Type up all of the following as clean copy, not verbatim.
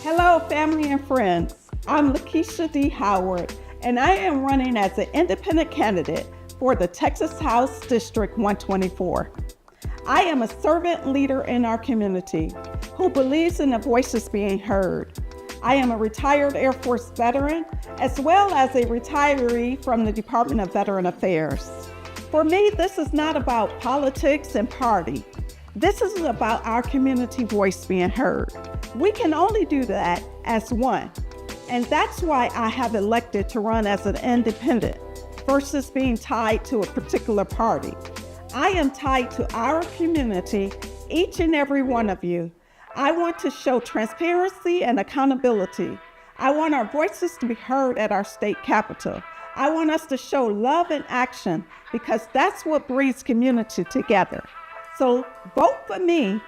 Hello, family and friends. I'm Lakeisha D. Howard, and I am running as an independent candidate for the Texas House District 124. I am a servant leader in our community who believes in the voices being heard. I am a retired Air Force veteran, as well as a retiree from the Department of Veteran Affairs. For me, this is not about politics and party. This is about our community voice being heard. We can only do that as one. And that's why I have elected to run as an independent versus being tied to a particular party. I am tied to our community, each and every one of you. I want to show transparency and accountability. I want our voices to be heard at our state capitol. I want us to show love and action because that's what brings community together. So vote for me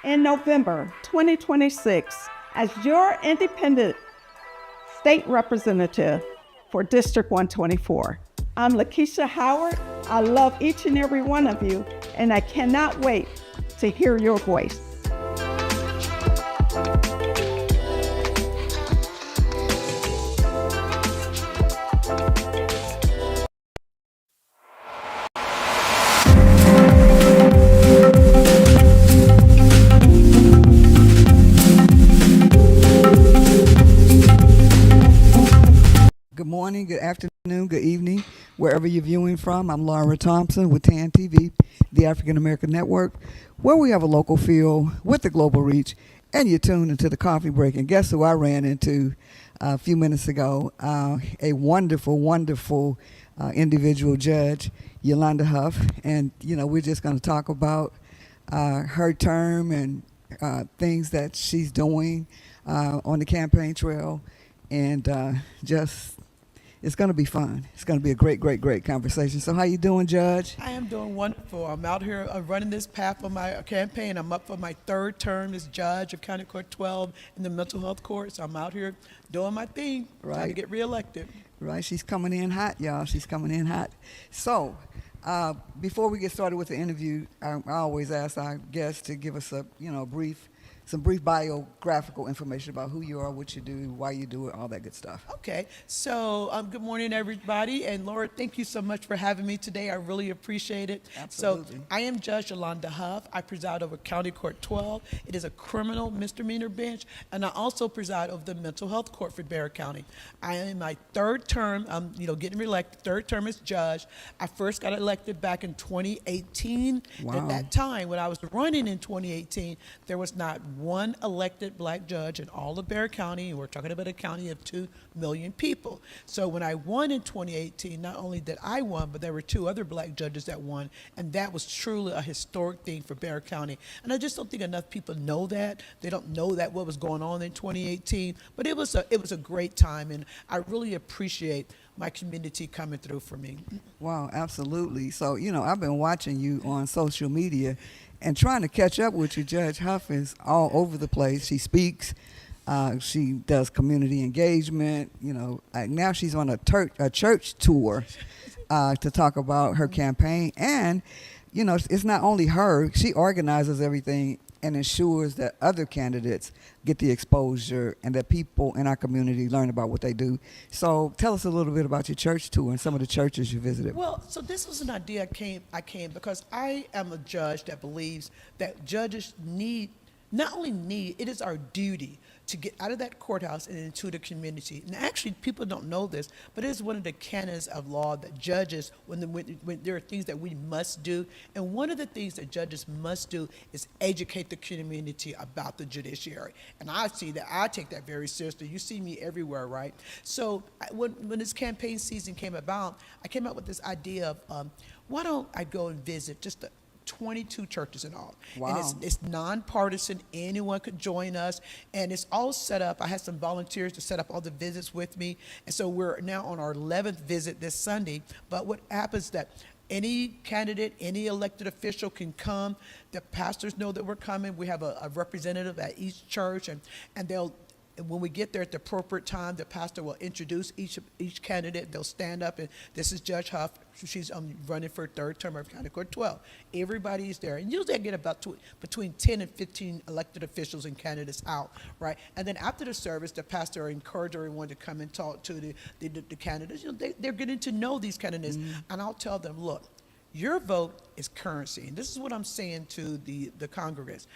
in November 2026 as your independent state representative for District 124. I'm Lakeisha Howard. I love each and every one of you, and I cannot wait to hear your voice. Good morning, good afternoon, good evening, wherever you're viewing from. I'm Laura Thompson with TAN TV, the African American Network, where we have a local feel with the global reach, and you're tuned into the coffee break. And guess who I ran into a few minutes ago? A wonderful, wonderful individual judge, Yolanda Huff. And, you know, we're just going to talk about her term and things that she's doing on the campaign trail. And just, it's going to be fun. It's going to be a great, great, great conversation. So how you doing, Judge? I am doing wonderful. I'm out here running this path on my campaign. I'm up for my third term as judge of County Court 12 in the mental health court. So I'm out here doing my thing, trying to get reelected. Right. She's coming in hot, y'all. She's coming in hot. So before we get started with the interview, I always ask our guests to give us a, some brief biographical information about who you are, what you do, why you do it, all that good stuff. Okay, so good morning, everybody. And Laura, thank you so much for having me today. I really appreciate it. Absolutely. So I am Judge Yolanda Huff. I preside over County Court 12. It is a criminal misdemeanor bench. And I also preside over the mental health court for Bexar County. I am in my third term, getting reelected, third term as judge. I first got elected back in 2018. Wow. At that time, when I was running in 2018, there was not one elected black judge in all of Bexar County. We're talking about a county of 2 million people. So when I won in 2018, not only did I won, but there were 2 other black judges that won, and that was truly a historic thing for Bexar County. And I just don't think enough people know that. They don't know that what was going on in 2018, but it was a great time, and I really appreciate my community coming through for me. Wow, absolutely. So, I've been watching you on social media and trying to catch up with you. Judge Huff is all over the place. She speaks. She does community engagement. Now she's on a church tour to talk about her campaign. And, it's not only her. She organizes everything and ensures that other candidates get the exposure and that people in our community learn about what they do. So tell us a little bit about your church tour and some of the churches you visited. Well, so this was an idea I came because I am a judge that believes that judges it is our duty to get out of that courthouse and into the community. And actually, people don't know this, but it is one of the canons of law that judges, when there are things that we must do, and one of the things that judges must do is educate the community about the judiciary. And I take that very seriously. You see me everywhere, right? So when this campaign season came about, I came up with this idea of why don't I go and visit just 22 churches in all. Wow. And it's nonpartisan. Anyone could join us. And it's all set up. I had some volunteers to set up all the visits with me. And so we're now on our 11th visit this Sunday. But what happens is that any candidate, any elected official can come. The pastors know that we're coming. We have a representative at each church, and they'll And when we get there at the appropriate time, the pastor will introduce each candidate. They'll stand up, and this is Judge Huff. She's running for a third term of County Court 12. Everybody's there. And usually I get about between 10 and 15 elected officials and candidates out, right? And then after the service, the pastor encourages everyone to come and talk to the candidates. You know, they're getting to know these candidates. And I'll tell them, look, your vote is currency. And this is what I'm saying to the congregants.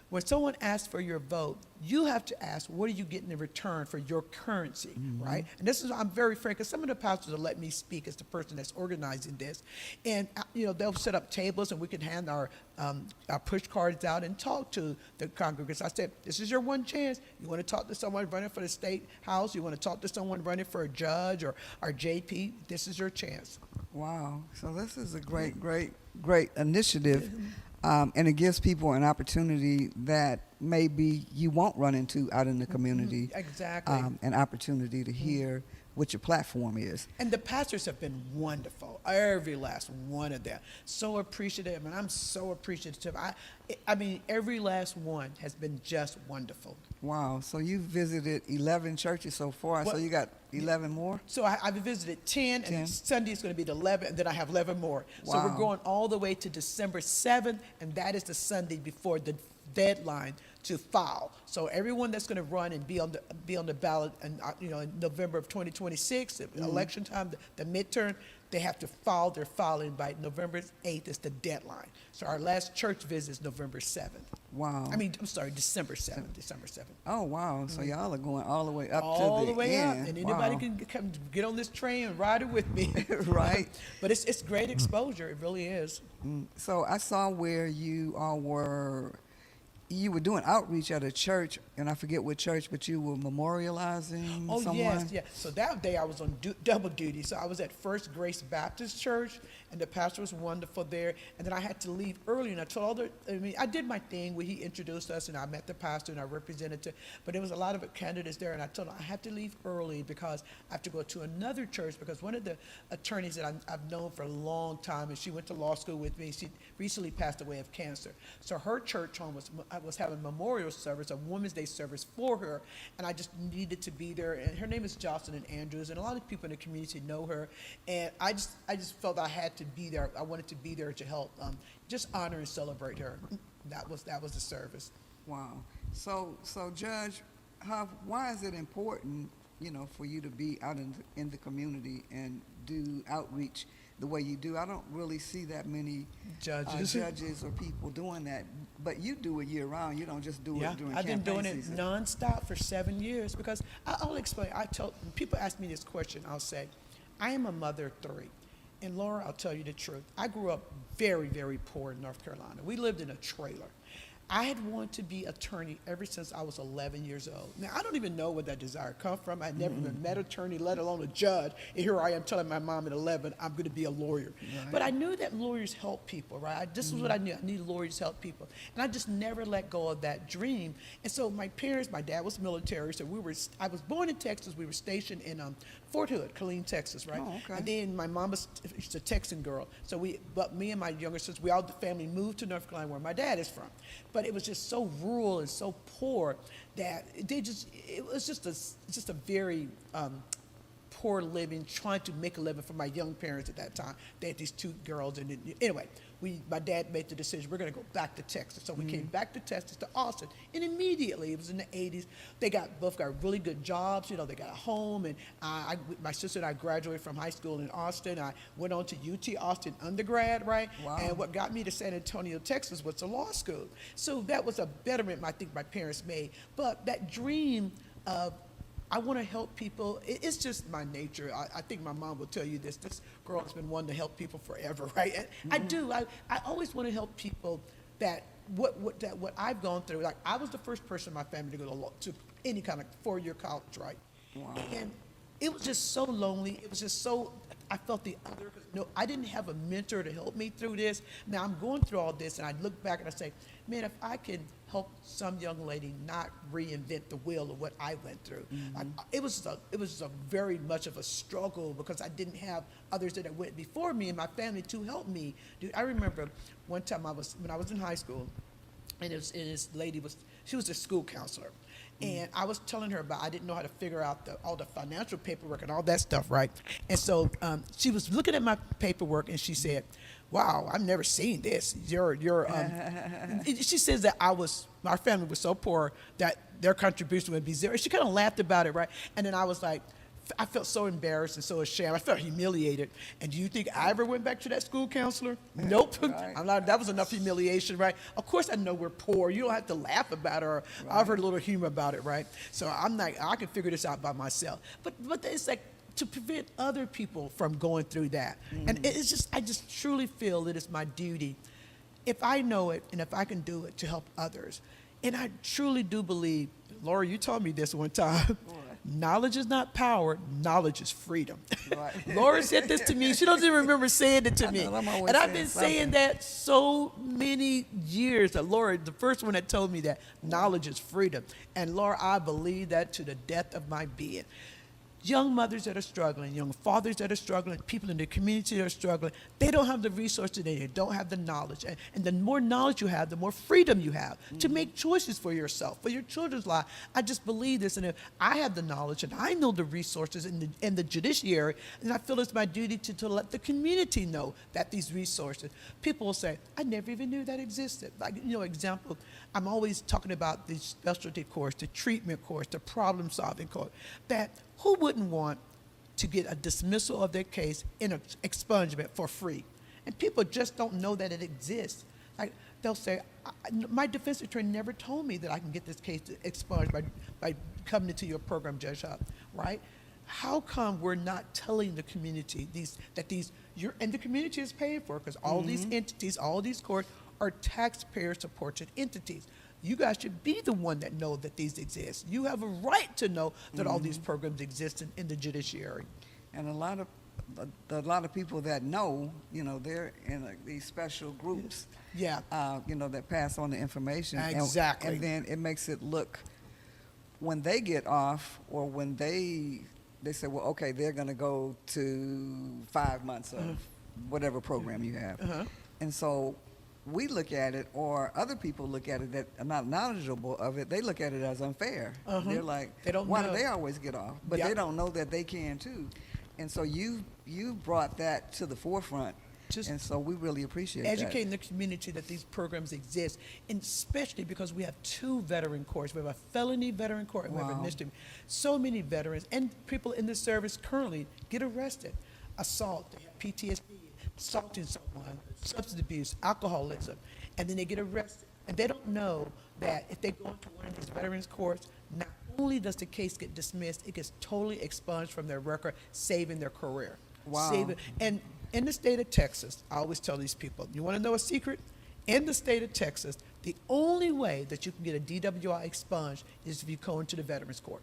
When someone asks for your vote, you have to ask, what are you getting in return for your currency, right? And this is, I'm very frank, because some of the pastors will let me speak as the person that's organizing this. And, you know, they'll set up tables and we can hand our push cards out and talk to the congregants. I said, this is your one chance. You want to talk to someone running for the state house, you want to talk to someone running for a judge or JP, this is your chance. Wow. So this is a great initiative. And it gives people an opportunity that maybe you won't run into out in the community. Exactly. An opportunity to hear what your platform is. And the pastors have been wonderful, every last one of them. So appreciative, and I'm so appreciative. I mean, every last one has been just wonderful. Wow. So you visited 11 churches so far, so you got 11 more? So I've visited 10, and Sunday is going to be the 11th, and then I have 11 more. Wow. So we're going all the way to December 7th, and that is the Sunday before the deadline to file. So everyone that's going to run and be on the ballot, and you know, in November of 2026, election time, the midterm, they have to file their filing by November 8th is the deadline. So our last church visit is November 7th. Wow. I mean, I'm sorry, December 7th. December 7th. Oh, wow. So y'all are going all the way up All to the way end. up, and anybody can come get on this train and ride it with me. Right. But it's great exposure. It really is. So I saw where you all were doing outreach at a church, and I forget what church, but you were memorializing someone. Yes. So that day I was on double duty. So I was at First Grace Baptist Church, and the pastor was wonderful there. And then I had to leave early, and I told her, I did my thing where he introduced us, and I met the pastor and our representative. But there was a lot of candidates there, and I told him I have to leave early because I have to go to another church, because one of the attorneys that I've known for a long time, and she went to law school with me, she recently passed away of cancer. So her church home was having a memorial service, a Women's Day service for her, and I just needed to be there. And her name is Jocelyn Andrews, and a lot of people in the community know her. And I just felt I had to be there. I wanted to be there to help just honor and celebrate her. That was the service. Wow. So Judge Huff, why is it important, you know, for you to be out in the community and do outreach the way you do? I don't really see that many judges or people doing that, but you do it year round. You don't just do it during I've been doing it season. nonstop for 7 years, because I'll explain. When people ask me this question, I'll say, I am a mother of 3. And Laura, I'll tell you the truth. I grew up very, very poor in North Carolina. We lived in a trailer. I had wanted to be attorney ever since I was 11 years old. Now, I don't even know where that desire come from. I had never even met an attorney, let alone a judge. And here I am telling my mom at 11, I'm going to be a lawyer. Right. But I knew that lawyers help people, right? This is what I knew. I needed lawyers to help people. And I just never let go of that dream. And so my parents, my dad was military, so I was born in Texas. We were stationed in Fort Hood, Killeen, Texas, right? Oh, okay. And then my mom she's a Texan girl. So but me and my younger sister, we all, the family moved to North Carolina where my dad is from. But it was just so rural and so poor that it was just a very poor living, trying to make a living for my young parents at that time. They had these 2 girls, and anyway, my dad made the decision, we're going to go back to Texas. So we came back to Texas, to Austin, and immediately, it was in the 80s, they both got really good jobs. You know, they got a home, and my sister and I graduated from high school in Austin. I went on to UT Austin undergrad, right? Wow. And what got me to San Antonio, Texas, was the law school. So that was a betterment I think my parents made. But that dream of, I want to help people. It's just my nature. I think my mom will tell you this. This girl has been wanting to help people forever, right? And I do. I always want to help people that what I've gone through. Like, I was the first person in my family to go to any kind of 4-year college, right? Wow. And it was just so lonely. It was just so, I felt the other. No, I didn't have a mentor to help me through this. Now I'm going through all this, and I look back and I say, man, if I can help some young lady not reinvent the wheel of what I went through. It was a very much of a struggle, because I didn't have others that went before me and my family to help me. Dude, I remember one time when I was in high school, and this lady she was a school counselor. And I was telling her about I didn't know how to figure out all the financial paperwork and all that stuff, right? And so she was looking at my paperwork and she said, "Wow, I've never seen this. She says that our family was so poor that their contribution would be zero." She kind of laughed about it, right? And then I was like, I felt so embarrassed and so ashamed. I felt humiliated. And do you think I ever went back to that school counselor? Nope. Right. That was enough humiliation, right? Of course I know we're poor. You don't have to laugh about it, or I've heard a little humor about it, right? So I'm like, I can figure this out by myself. But it's like to prevent other people from going through that. And it's just, I just truly feel that it's my duty, if I know it and if I can do it, to help others. And I truly do believe, Laura, you told me this one time. Knowledge is not power, knowledge is freedom. Right. Laura said this to me. She doesn't even remember saying it to me. I'm always And I've saying been something. saying that so many years. That Laura, the first one that told me that knowledge is freedom. And Laura, I believe that to the depth of my being. Young mothers that are struggling, young fathers that are struggling, people in the community that are struggling, they don't have the resources, they don't have the knowledge. And the more knowledge you have, the more freedom you have to make choices for yourself, for your children's life. I just believe this, and if I have the knowledge and I know the resources in the judiciary, then I feel it's my duty to let the community know that these resources. People will say, I never even knew that existed. Like, example, I'm always talking about the specialty course, the treatment course, the problem-solving course, that who wouldn't want to get a dismissal of their case in an expungement for free? And people just don't know that it exists. Like, they'll say, my defense attorney never told me that I can get this case expunged by coming into your program, Judge Huff, right? How come we're not telling the community and the community is paying for it, because all these entities, all these courts are taxpayer-supported entities. You guys should be the one that know that these exist. You have a right to know that all these programs exist in the judiciary. And a lot of people that know, they're in these special groups. Yeah. That pass on the information. Exactly. And then it makes it look, when they get off, or when they say, well, okay, they're going to go to 5 months of whatever program you have. And so we look at it, or other people look at it that are not knowledgeable of it, they look at it as unfair. They're like, why do they always get off? But they don't know that they can too. And so you brought that to the forefront. And so we really appreciate educating the community that these programs exist, and especially because we have 2 veteran courts. We have a felony veteran court and we have a misdemeanor. So many veterans and people in the service currently get arrested. Assault, they have PTSD, assaulting someone, substance abuse, alcoholism, and then they get arrested. And they don't know that if they go into one of these veterans courts, not only does the case get dismissed, it gets totally expunged from their record, saving their career. Wow. And in the state of Texas, I always tell these people, you want to know a secret? In the state of Texas, the only way that you can get a DWI expunged is if you go into the veterans court.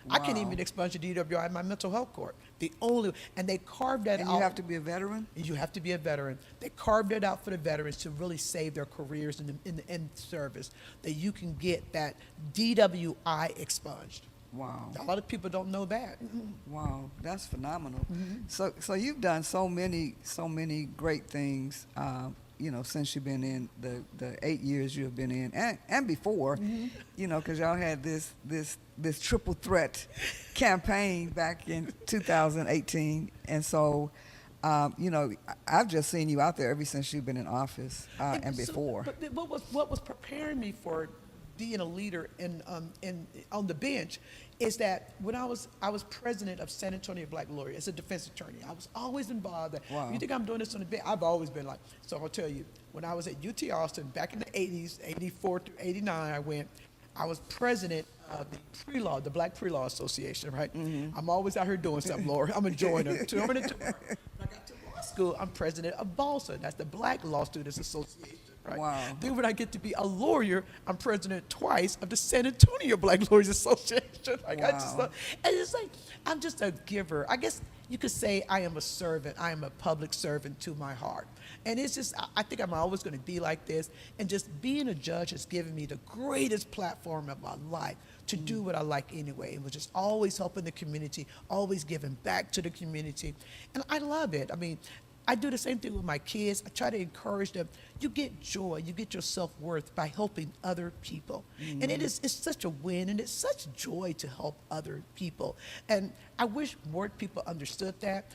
I can't even expunge a DWI in my mental health court. And they carved that out. And you have to be a veteran? You have to be a veteran. They carved it out for the veterans to really save their careers in service, that you can get that DWI expunged. Wow. A lot of people don't know that. Wow, that's phenomenal. So you've done so many great things, since you've been in the 8 years you have been in, and before, because y'all had this triple threat campaign back in 2018, and so I've just seen you out there ever since you've been in office and before. But what was preparing me for being a leader on the bench is that when I was president of San Antonio Black Lawyers as a defense attorney, I was always involved. Wow. You think I'm doing this on the bench? I've always been like, so I'll tell you, when I was at UT Austin back in the 80s, 84 through 89, I was president of the Black Pre-Law Association, right? I'm always out here doing something, Laura. I'm enjoying it. When I got to law school, I'm president of BALSA. That's the Black Law Students Association. Right? Wow. Then when I get to be a lawyer, I'm president twice of the San Antonio Black Lawyers Association. Wow. And it's like, I'm just a giver. I guess you could say I am a servant. I am a public servant to my heart. And it's just, I think I'm always going to be like this. And just being a judge has given me the greatest platform of my life to do what I like anyway. It was just always helping the community, always giving back to the community. And I love it. I mean, I do the same thing with my kids. I try to encourage them. You get joy, you get your self-worth by helping other people. And it's such a win, and it's such joy to help other people. And I wish more people understood that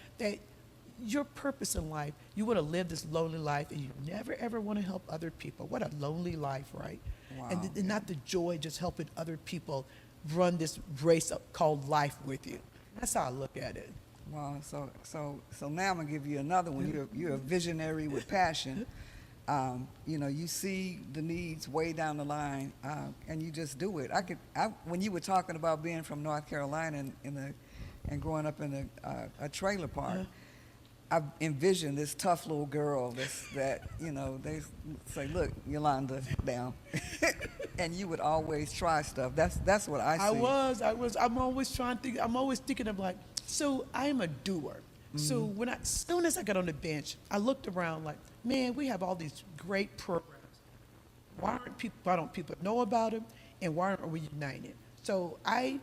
your purpose in life, you want to live this lonely life and you never ever want to help other people. What a lonely life, right? Wow, And not the joy just helping other people run this race called life with you. That's how I look at it. Wow. So now I'm gonna give you another one. You're a visionary with passion. You see the needs way down the line, and you just do it. When you were talking about being from North Carolina and growing up in a trailer park, I envisioned this tough little girl that they say, "Look, Yolanda, down," and you would always try stuff. That's what I see. I'm always trying to think. I'm always thinking of like, so I'm a doer. So as soon as I got on the bench, I looked around like, man, we have all these great programs. Why don't people know about them, and why aren't we united? So I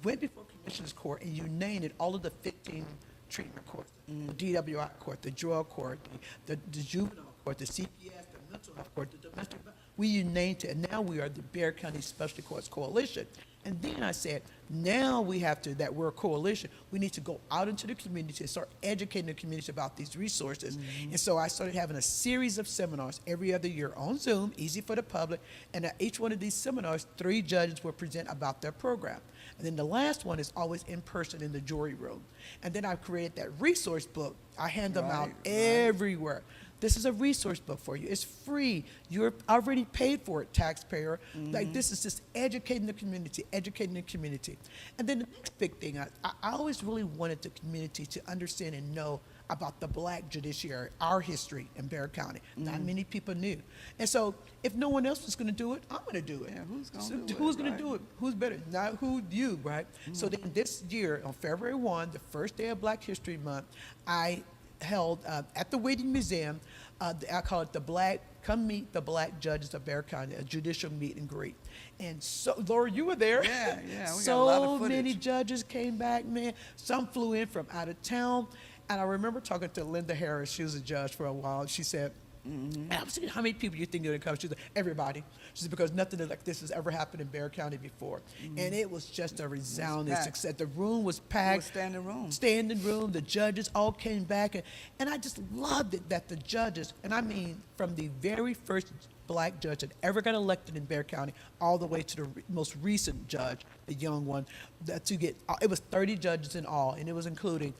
went before Commissioner's Court and united all of the 15 treatment courts, the DWI court, the drug court, the juvenile court, the CPS, the mental health court, the domestic violence. We united it, and now we are the Bexar County Specialty Courts Coalition. And then I said, now we have to, that we're a coalition, we need to go out into the community and start educating the community about these resources. And so I started having a series of seminars every other year on Zoom, easy for the public. And at each one of these seminars, 3 judges will present about their program. And then the last one is always in person in the jury room. And then I've created that resource book. I hand them out everywhere. This is a resource book for you. It's free. You're already paid for it, taxpayer. Like, this is just educating the community, educating the community. And then the next big thing, I always really wanted the community to understand and know about the Black judiciary, our history in Bexar County. Not many people knew. And so if no one else was going to do it, I'm going to do it. Yeah, who's going to do it? Who's going to do it? Who's better? Not who, you, right? So then this year, on February 1, the first day of Black History Month, I held at the Waiting Museum, I call it Come Meet the Black Judges of Bexar County, a judicial meet and greet. And so, Laura, you were there. Yeah, we got a lot of footage. So many judges came back, man. Some flew in from out of town. And I remember talking to Linda Harris. She was a judge for a while. She said, and I was thinking, how many people you think are going to come? She said, everybody. She said, because nothing like this has ever happened in Bexar County before. And it was just a resounding success. The room was packed. It was standing room. Standing room. The judges all came back. And I just loved it that the judges, and I mean from the very first Black judge that ever got elected in Bexar County all the way to the most recent judge, the young one, it was 30 judges in all, and it was including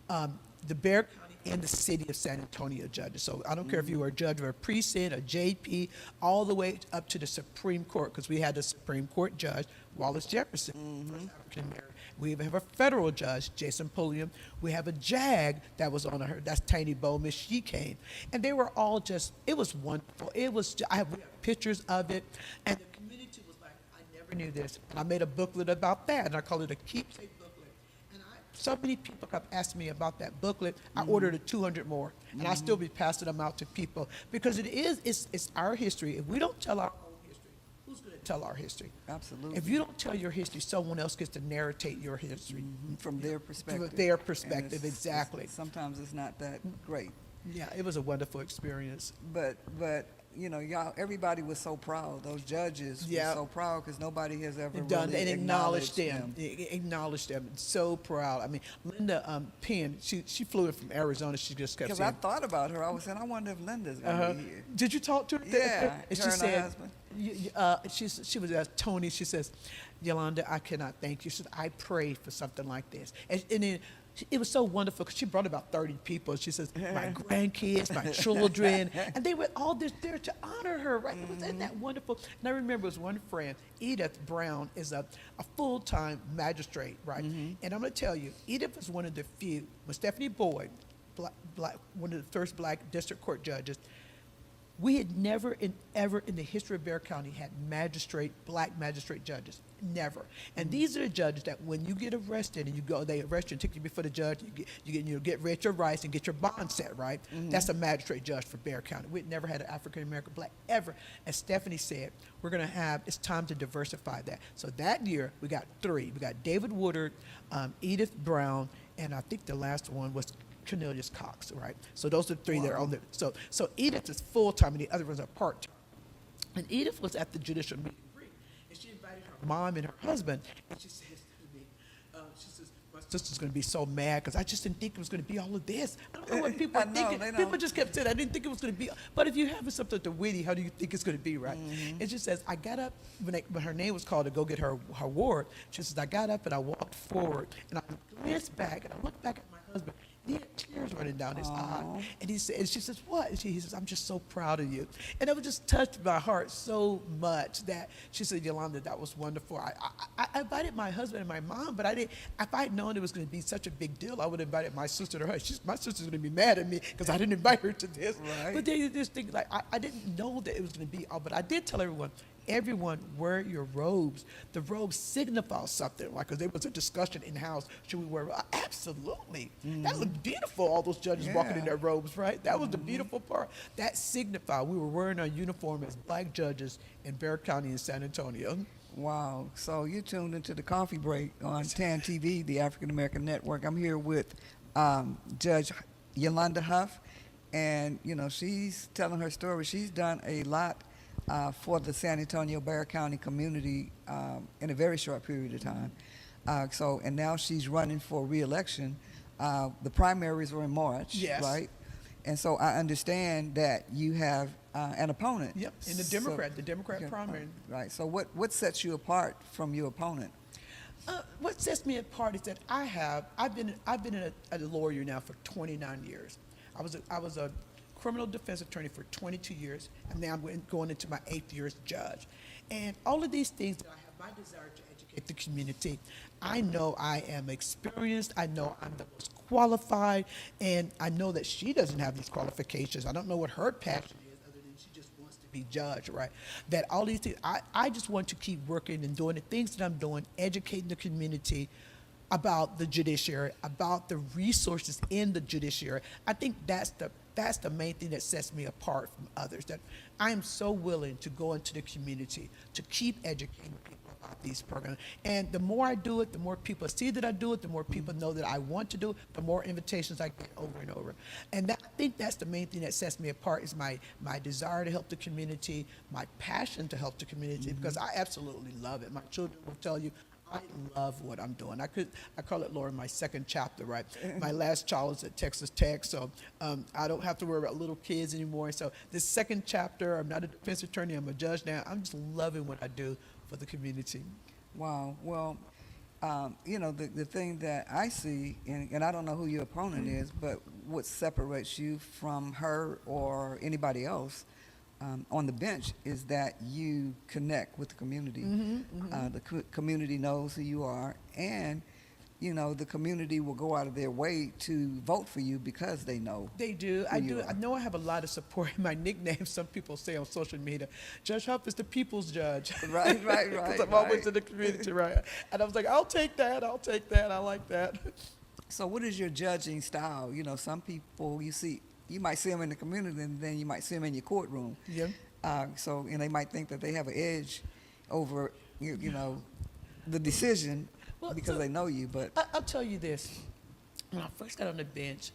the Bexar County and the city of San Antonio judges. So I don't care if you were a judge of a precinct, a JP, all the way up to the Supreme Court, because we had the Supreme Court judge, Wallace Jefferson, first African American. We even have a federal judge, Jason Pulliam. We have a JAG that was on her, that's Tiny Bowman, she came. And they were all just, it was wonderful. It was, we have pictures of it, and the community was like, I never knew this. And I made a booklet about that, and I called it a keepsake booklet. So many people kept asking me about that booklet. I ordered 200 more, and I'll still be passing them out to people because it's our history. If we don't tell our own history, who's going to tell our history? Absolutely. If you don't tell your history, someone else gets to narrate your history. From their perspective. From their perspective, exactly. Sometimes it's not that great. Yeah, it was a wonderful experience. But y'all, everybody was so proud. Those judges were so proud because nobody has ever Done really and acknowledged them. them. Acknowledged them. So proud. I mean, Linda Penn, she flew in from Arizona. She just kept Because saying. I thought about her. I was saying, I wonder if Linda's going to be here. Did you talk to her? Yeah, And she her and her said, husband. she was Tony. She says, Yolanda, I cannot thank you. She said, I prayed for something like this. And then it was so wonderful because she brought about 30 people. She says, my grandkids, my children, and they were all just there to honor her, right? Wasn't that wonderful? And I remember it was one friend, Edith Brown, is a full-time magistrate, right? And I'm going to tell you, Edith was one of the few, when Stephanie Boyd, one of the first Black district court judges, we had never ever in the history of Bexar County had Black magistrate judges. Never. And these are the judges that when you get arrested and they arrest you and take you before the judge, you get read your rights and get your bond set, right? That's a magistrate judge for Bexar County. We'd never had an African American Black ever. As Stephanie said, it's time to diversify that. So that year we got 3. We got David Woodard, Edith Brown, and I think the last one was Cornelius Cox, right? So those are the three that are on there. So Edith is full-time and the other ones are part-time. And Edith was at the judicial meeting, and she invited her mom and her husband, and she says to me, she says, my sister's going to be so mad because I just didn't think it was going to be all of this. I don't know what people are thinking. People just kept saying, I didn't think it was going to be. But if you have something to witty, how do you think it's going to be, right? And she says, I got up, when her name was called to go get her award, she says, I got up and I walked forward, and I glanced back, and I looked back at my husband. He had tears running down his eye. And she says, what? And he says, I'm just so proud of you. And it was just touched my heart so much that she said, Yolanda, that was wonderful. I invited my husband and my mom, but I didn't. If I had known it was going to be such a big deal, I would have invited my sister to her. My sister's going to be mad at me because I didn't invite her to this. Right. But they just think, like, I didn't know that it was going to be all, but I did tell everyone, wear your robes. The robes signify something, right? Because there was a discussion in house, should we wear? Absolutely. That looked beautiful, all those judges walking in their robes, right? That was the beautiful part. That signified we were wearing our uniform as black judges in Bexar County in San Antonio. Wow. So you tuned into the coffee break on TAN TV, the African American Network. I'm here with Judge Yolanda Huff, and, you know, she's telling her story. She's done a lot for the San Antonio Bexar County community in a very short period of time. And now she's running for re-election. The primaries were in March, Yes. right? And so I understand that you have an opponent. Yep, in the Democrat primary. Right. So what sets you apart from your opponent? What sets me apart is that I've been a lawyer now for 29 years. I was a criminal defense attorney for 22 years, and now I'm going into my 8th year as judge. And all of these things that I have my desire to educate the community. I know I am experienced. I know I'm the most qualified, and I know that she doesn't have these qualifications. I don't know what her passion is other than she just wants to be judged, right? That all these things, I just want to keep working and doing the things that I'm doing, educating the community about the judiciary, about the resources in the judiciary. I think that's the main thing that sets me apart from others, that I am so willing to go into the community to keep educating people about these programs. And the more I do it, the more people see that I do it, the more people know that I want to do it, the more invitations I get over and over. And I think that's the main thing that sets me apart, is my desire to help the community, my passion to help the community, because I absolutely love it. My children will tell you, I love what I'm doing. I call it, Lord, my second chapter, right? My last child is at Texas Tech, so I don't have to worry about little kids anymore. So this second chapter, I'm not a defense attorney, I'm a judge now. I'm just loving what I do for the community. Wow. Well, you know, the thing that I see, and I don't know who your opponent is, but what separates you from her or anybody else on the bench is that you connect with the community. The community knows who you are, and you know the community will go out of their way to vote for you because they know. They do. I do. I know I have a lot of support. My nickname, some people say on social media, Judge Huff is the people's judge. Right. Because I'm always in the community, right? And I was like, I'll take that. I like that. So what is your judging style? You know, some people you might see them in the community, and then you might see them in your courtroom. Yeah. And they might think that they have an edge over, you know, the decision because they know you. But I'll tell you this: when I first got on the bench,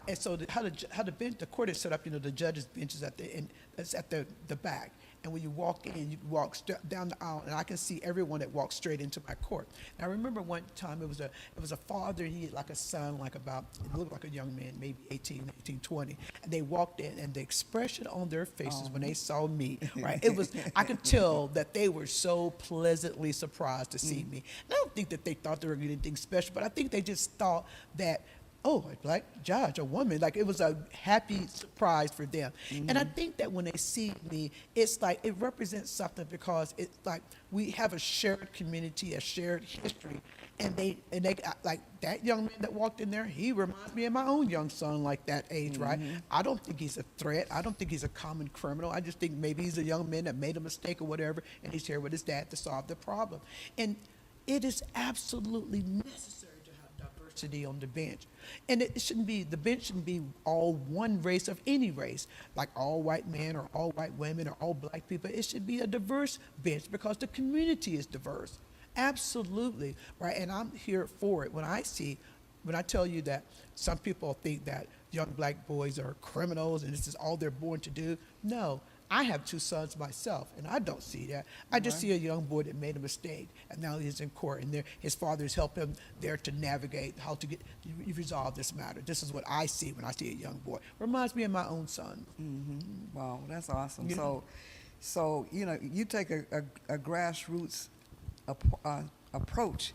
and so how the bench, the court is set up. You know, the judge's bench is at the back. And when you walk in, you walk down the aisle, and I can see everyone that walks straight into my court. And I remember one time it was a father, he had like a son, it looked like a young man, maybe 18, 20. And they walked in, and the expression on their faces when they saw me, right, I could tell that they were so pleasantly surprised to see me. And I don't think that they thought they were getting anything special, but I think they just thought that, oh, a black judge, a woman, like it was a happy surprise for them. And I think that when they see me, it's like it represents something, because it's like we have a shared community, a shared history, and they like that young man that walked in there, he reminds me of my own young son, like that age, right? I don't think he's a threat. I don't think he's a common criminal. I just think maybe he's a young man that made a mistake or whatever, and he's here with his dad to solve the problem. And it is absolutely necessary on the bench. And the bench shouldn't be all one race of any race, like all white men or all white women or all black people. It should be a diverse bench because the community is diverse. Absolutely, right? And I'm here for it. When I see when I tell you that some people think that young black boys are criminals and this is all they're born to do, no. I have 2 sons myself, and I don't see that. I just see a young boy that made a mistake, and now he's in court, and his father's helped him there to navigate how to resolve this matter. This is what I see when I see a young boy. Reminds me of my own son. Wow, that's awesome. You know? So you take a grassroots approach,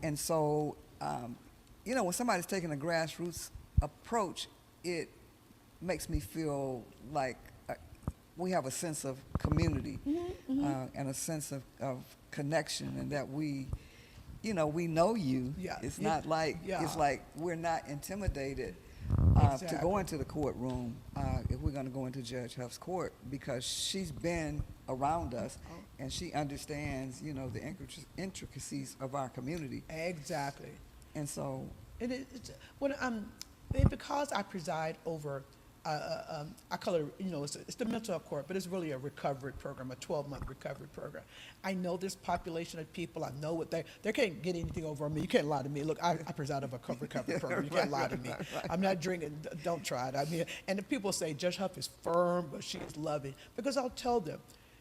and so when somebody's taking a grassroots approach, it makes me feel like we have a sense of community and a sense of connection, and that we know you. Yeah. It's not like it's like we're not intimidated to go into the courtroom if we're going to go into Judge Huff's court, because she's been around us and she understands the intricacies of our community. Exactly. And so because I preside over, I call it, it's the mental health court, but it's really a recovery program, a 12-month recovery program. I know this population of people. I know what they can't get anything over on me. You can't lie to me. Look, I preside over a recovery program. You can't lie to me. I'm not drinking. Don't try it. I mean, and the people say Judge Huff is firm, but she is loving, because I'll tell them,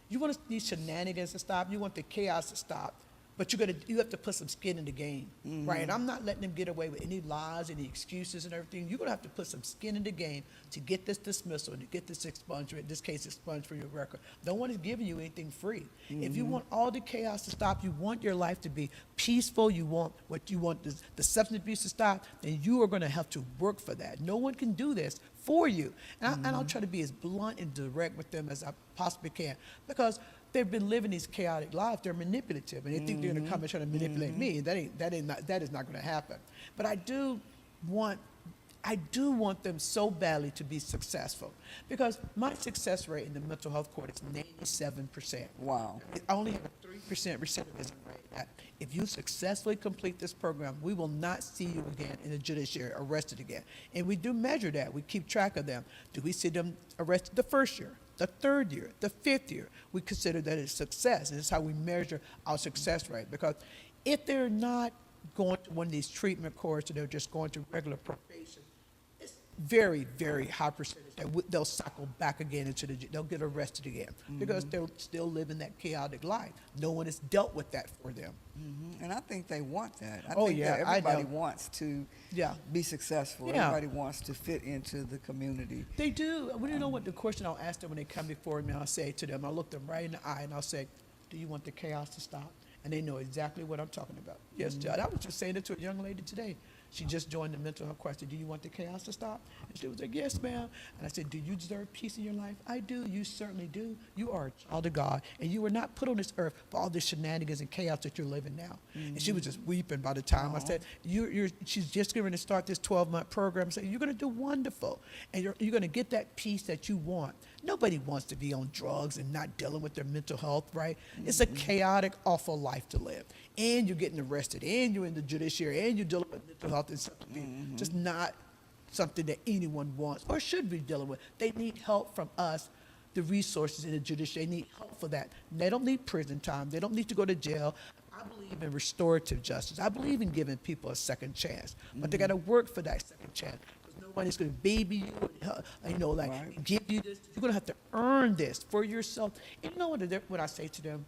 you want these shenanigans to stop. You want the chaos to stop. But you have to put some skin in the game, right? And I'm not letting them get away with any lies, any excuses and everything. You're going to have to put some skin in the game to get this dismissal and to get this expungement, this case expunged from your record. No one is giving you anything free. If you want all the chaos to stop, you want your life to be peaceful, you want the substance abuse to stop, then you are going to have to work for that. No one can do this for you. And I'll try to be as blunt and direct with them as I possibly can, because they've been living these chaotic lives. They're manipulative, and they think they're going to come and try to manipulate me. That is not going to happen. But I do want them so badly to be successful, because my success rate in the mental health court is 97%. Wow. I only have a 3% recidivism rate. If you successfully complete this program, we will not see you again in the judiciary arrested again. And we do measure that. We keep track of them. Do we see them arrested the first year, the third year, the fifth year? We consider that a success, and it's how we measure our success rate. Because if they're not going to one of these treatment courses, and they're just going to regular probation, it's very, very high percentage that they'll cycle back again into they'll get arrested again, because they're still living that chaotic life. No one has dealt with that for them. And I think they want that. I think that everybody wants to be successful. Everybody wants to fit into the community. They do. We don't know what the question I'll ask them when they come before me. I'll say to them, I'll look them right in the eye and I'll say, do you want the chaos to stop? And they know exactly what I'm talking about. Yes, Judge. I was just saying it to a young lady today. She just joined the mental health question. Do you want the chaos to stop? And she was like, yes, ma'am. And I said, do you deserve peace in your life? I do. You certainly do. You are a child of God, and you were not put on this earth for all the shenanigans and chaos that you're living now. And she was just weeping by the time I said, she's just going to start this 12-month program. I said, you're going to do wonderful, and you're going to get that peace that you want. Nobody wants to be on drugs and not dealing with their mental health, right? It's a chaotic, awful life to live. And you're getting arrested, and you're in the judiciary, and you're dealing with mental health and something just not something that anyone wants or should be dealing with. They need help from us, the resources in the judiciary. They need help for that. They don't need prison time. They don't need to go to jail. I believe in restorative justice. I believe in giving people a second chance, but they got to work for that second chance. Nobody's going to baby you, and, give you this. You're going to have to earn this for yourself. And you know what I say to them?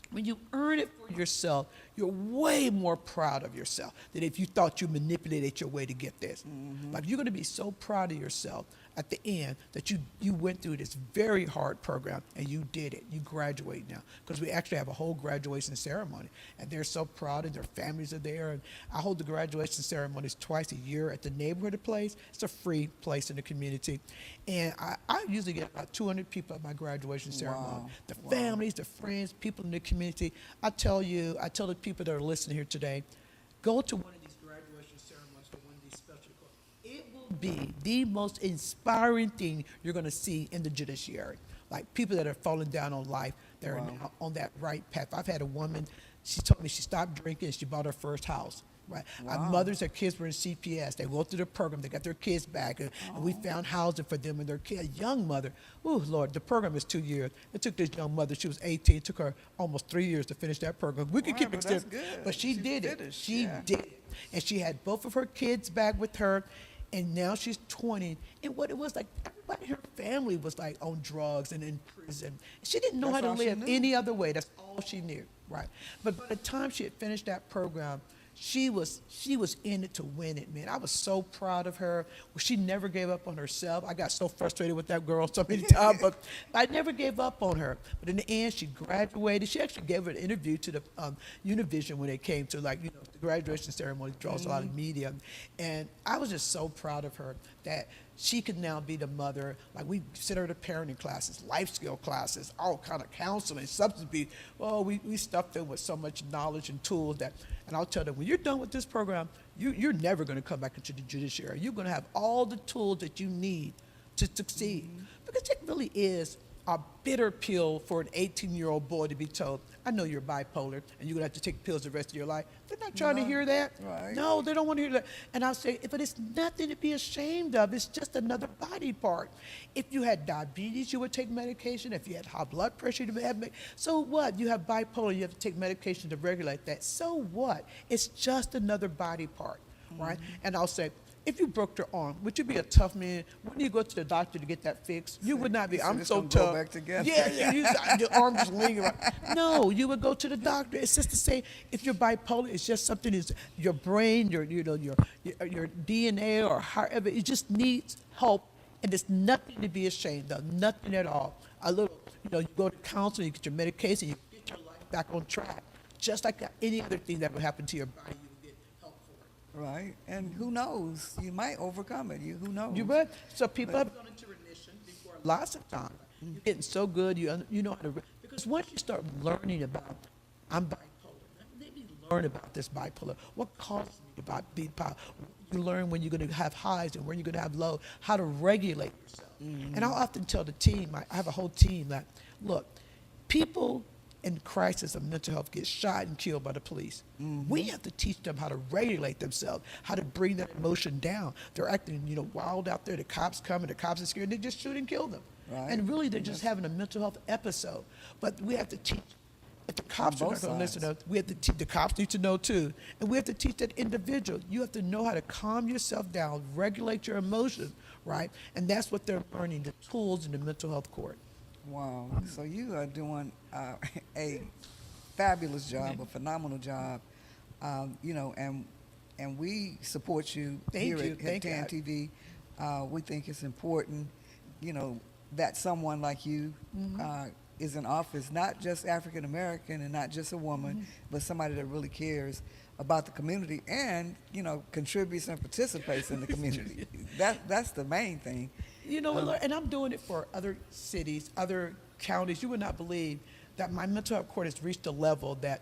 When you earn it for yourself, you're way more proud of yourself than if you thought you manipulated your way to get this. Like, you're going to be so proud of yourself at the end that you went through this very hard program and you did it. You graduate now, because we actually have a whole graduation ceremony, and they're so proud, and their families are there. And I hold the graduation ceremonies twice a year at the neighborhood place. It's a free place in the community, and I usually get about 200 people at my graduation ceremony. The families, the friends, people in the community. I tell the people that are listening here today, go to one of these graduation ceremonies for one of these special courses. It will be the most inspiring thing you're going to see in the judiciary. Like, people that are falling down on life, they're now on that right path. I've had a woman, she told me she stopped drinking and she bought her first house. Right. Wow. Our mothers, their kids were in CPS. They go through the program. They got their kids back, and we found housing for them and their kid. A young mother. Oh Lord, the program is 2 years. It took this young mother. She was 18. It took her almost 3 years to finish that program. We could Wow, keep but extending, that's good. but she did it. finished, She yeah. did it, and she had both of her kids back with her, and now she's 20. And what it was like, everybody in her family was like on drugs and in prison. She didn't know That's how all to she live knew. any other way. That's all she knew, right? But by the time she had finished that program, she was in it to win it, man. I was so proud of her. Well, she never gave up on herself. I got so frustrated with that girl so many times, but I never gave up on her. But in the end, she graduated. She actually gave an interview to the Univision when they came to, like, the graduation ceremony. Draws a lot of media, and I was just so proud of her that she could now be the mother. Like, we sent her to parenting classes, life skill classes, all kind of counseling, substance abuse. Oh, we stuffed them with so much knowledge and tools that, and I'll tell them, when you're done with this program, you're never going to come back into the judiciary. You're going to have all the tools that you need to succeed. Because it really is a bitter pill for an 18-year-old boy to be told, I know you're bipolar and you're going to have to take pills the rest of your life. They're not trying to hear that. Right. No, they don't want to hear that. And I'll say, but it's nothing to be ashamed of. It's just another body part. If you had diabetes, you would take medication. If you had high blood pressure, you would have medication. So what? You have bipolar, you have to take medication to regulate that. So what? It's just another body part, right? And I'll say, if you broke your arm, would you be a tough man? Wouldn't you go to the doctor to get that fixed? You would not be. So I'm it's so gonna grow tough. back together. Yeah, your arm just lingering. No, you would go to the doctor. It's just to say, if you're bipolar, it's just something is your brain, your DNA, or however. It just needs help, and there's nothing to be ashamed of. Nothing at all. A little, you go to counseling, you get your medication, you get your life back on track, just like any other thing that would happen to your body. Right, and who knows? You might overcome it. Who knows? You would. So people have gone into remission before lots of times. You're getting so good, you know how to. Because once you start learning about, I'm bipolar. Let me learn about this bipolar. What causes me to be bipolar? You learn when you're going to have highs and when you're going to have lows. How to regulate yourself. And I'll often tell the team. I have a whole team that, look, people in crisis of mental health get shot and killed by the police. We have to teach them how to regulate themselves, how to bring that emotion down. They're acting, wild out there. The cops come and the cops are scared. They just shoot and kill them. Right. And really, they're just having a mental health episode. But we have to teach. If the cops are not going to listen to us, we have to teach. The cops need to know too. And we have to teach that individual. You have to know how to calm yourself down, regulate your emotions, right? And that's what they're learning, the tools in the mental health court. Wow. So you are doing a fabulous job, a phenomenal job, and we support you here at TAN TV. We think it's important, that someone like you is in office, not just African American and not just a woman, but somebody that really cares about the community and, contributes and participates in the community. That's the main thing. And I'm doing it for other cities, other counties. You would not believe that my mental health court has reached a level that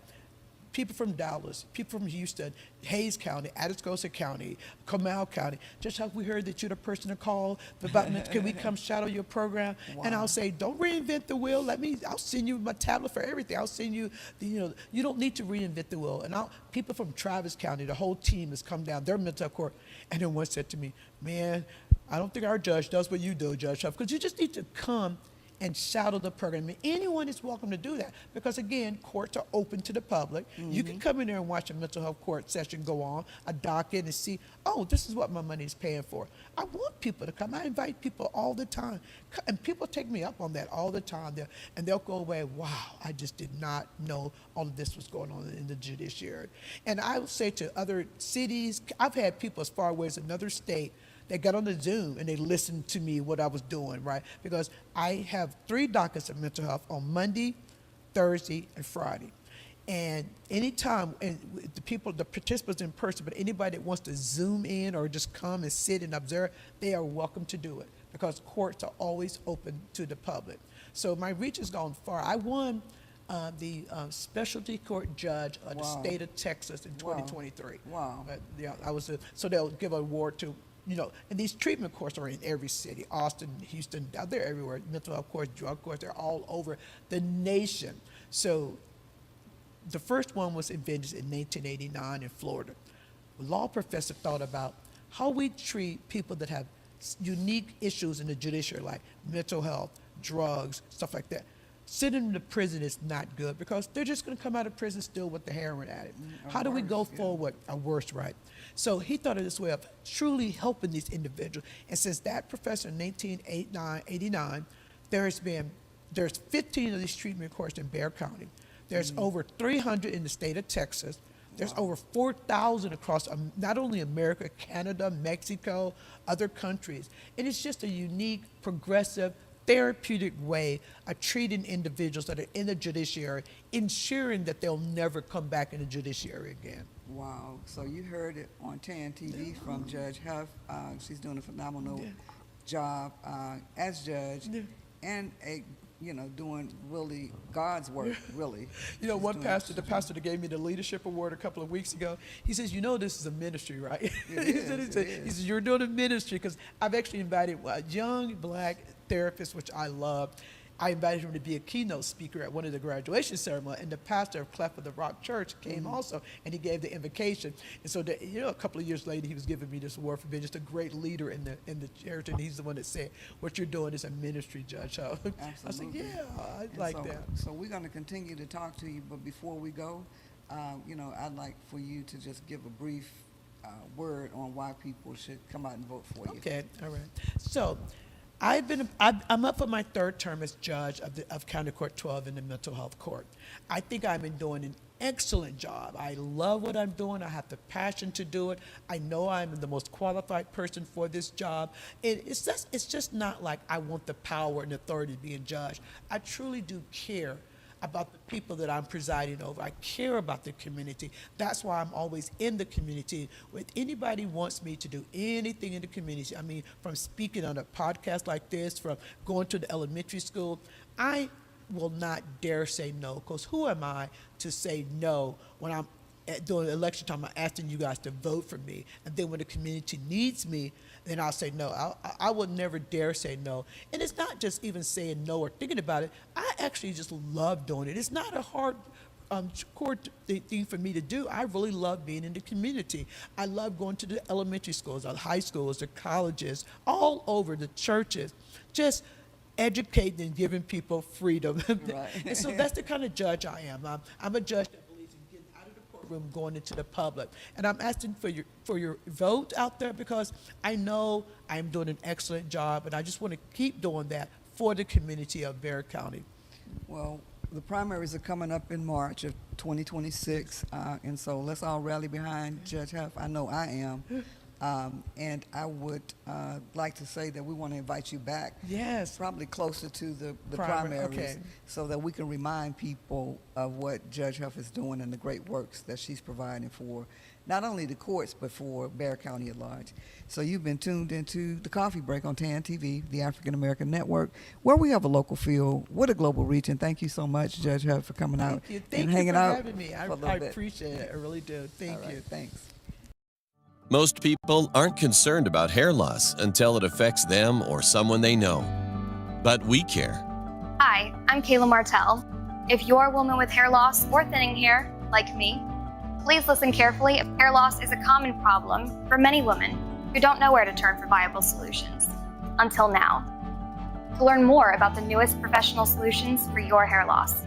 people from Dallas, people from Houston, Hayes County, Atascosa County, Comal County, just how we heard that you're the person to call about, can we come shadow your program? Wow. And I'll say, don't reinvent the wheel. I'll send you my tablet for everything. I'll send you, you don't need to reinvent the wheel. And people from Travis County, the whole team has come down, their mental health court. And then one said to me, man, I don't think our judge does what you do, Judge Huff, because you just need to come and shadow the program. And anyone is welcome to do that because, again, courts are open to the public. You can come in there and watch a mental health court session go on, a docket, and see, oh, this is what my money is paying for. I want people to come. I invite people all the time. And people take me up on that all the time. And they'll go away, wow, I just did not know all of this was going on in the judiciary. And I would say to other cities, I've had people as far away as another state. They got on the Zoom and they listened to me what I was doing, right? Because I have 3 dockets of mental health on Monday, Thursday, and Friday. And anytime, and the participants in person, but anybody that wants to Zoom in or just come and sit and observe, they are welcome to do it because courts are always open to the public. So my reach has gone far. I won the specialty court judge of the state of Texas in 2023. Wow. But, so they'll give an award to, and these treatment courts are in every city, Austin, Houston, they're everywhere. Mental health courts, drug courts, they're all over the nation. So the first one was invented in 1989 in Florida. law professor thought about how we treat people that have unique issues in the judiciary, like mental health, drugs, stuff like that. Sending them to prison is not good because they're just going to come out of prison still with the heroin addict. How do we go forward? Or worse, right? So he thought of this way of truly helping these individuals. And since that professor in 1989, there's 15 of these treatment courts in Bexar County. There's over 300 in the state of Texas. There's over 4,000 across not only America, Canada, Mexico, other countries. And it's just a unique, progressive, therapeutic way of treating individuals that are in the judiciary, ensuring that they'll never come back in the judiciary again. Wow. So you heard it on TAN TV from Judge Huff. She's doing a phenomenal job as judge and doing really God's work, really. One pastor, the pastor that gave me the leadership award a couple of weeks ago, he says, this is a ministry, right? He says, you're doing a ministry, because I've actually invited a young black therapist, which I love. I invited him to be a keynote speaker at one of the graduation ceremonies, and the pastor of Cleft of the Rock Church came also, and he gave the invocation. And so, a couple of years later, he was giving me this award for being just a great leader in the church, and he's the one that said, "What you're doing is a ministry, Judge." So I was like, "Yeah, I like that." So we're going to continue to talk to you, but before we go, I'd like for you to just give a brief word on why people should come out and vote for you. Okay, all right. So, I'm up for my third term as judge of County Court 12 in the mental health court. I think I've been doing an excellent job. I love what I'm doing. I have the passion to do it. I know I'm the most qualified person for this job. It's just not like I want the power and authority to be a judge. I truly do care about the people that I'm presiding over. I care about the community. That's why I'm always in the community. If anybody wants me to do anything in the community, I mean, from speaking on a podcast like this, from going to the elementary school, I will not dare say no, because who am I to say no when I'm during election time, I'm asking you guys to vote for me, and then when the community needs me, then I'll say no. I would never dare say no. And it's not just even saying no or thinking about it. I actually just love doing it. It's not a hard core thing for me to do. I really love being in the community. I love going to the elementary schools, the high schools, the colleges, all over, the churches, just educating and giving people freedom. Right. And so that's the kind of judge I am. I'm a judge that believes in getting out of the courtroom, going into the public. And I'm asking for your vote out there, because I know I'm doing an excellent job, and I just want to keep doing that for the community of Bexar County. Well, the primaries are coming up in March of 2026, and so let's all rally behind Judge Huff. I know I am. And I would like to say that we want to invite you back. Yes. Probably closer to the primaries, okay, so that we can remind people of what Judge Huff is doing and the great works that she's providing for not only the courts, but for Bexar County at large. So you've been tuned into The Coffee Break on TAN TV, the African American Network, where we have a local feel with a global reach. And thank you so much, Judge Huff, for coming out and hanging out. Thank you for having me. I appreciate it. I really do. Thank you. Thanks. Most people aren't concerned about hair loss until it affects them or someone they know. But we care. Hi, I'm Kayla Martell. If you're a woman with hair loss or thinning hair, like me, please listen carefully. Hair loss is a common problem for many women who don't know where to turn for viable solutions, until now. To learn more about the newest professional solutions for your hair loss,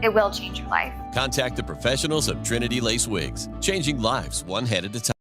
it will change your life. Contact the professionals of Trinity Lace Wigs, changing lives one head at a time.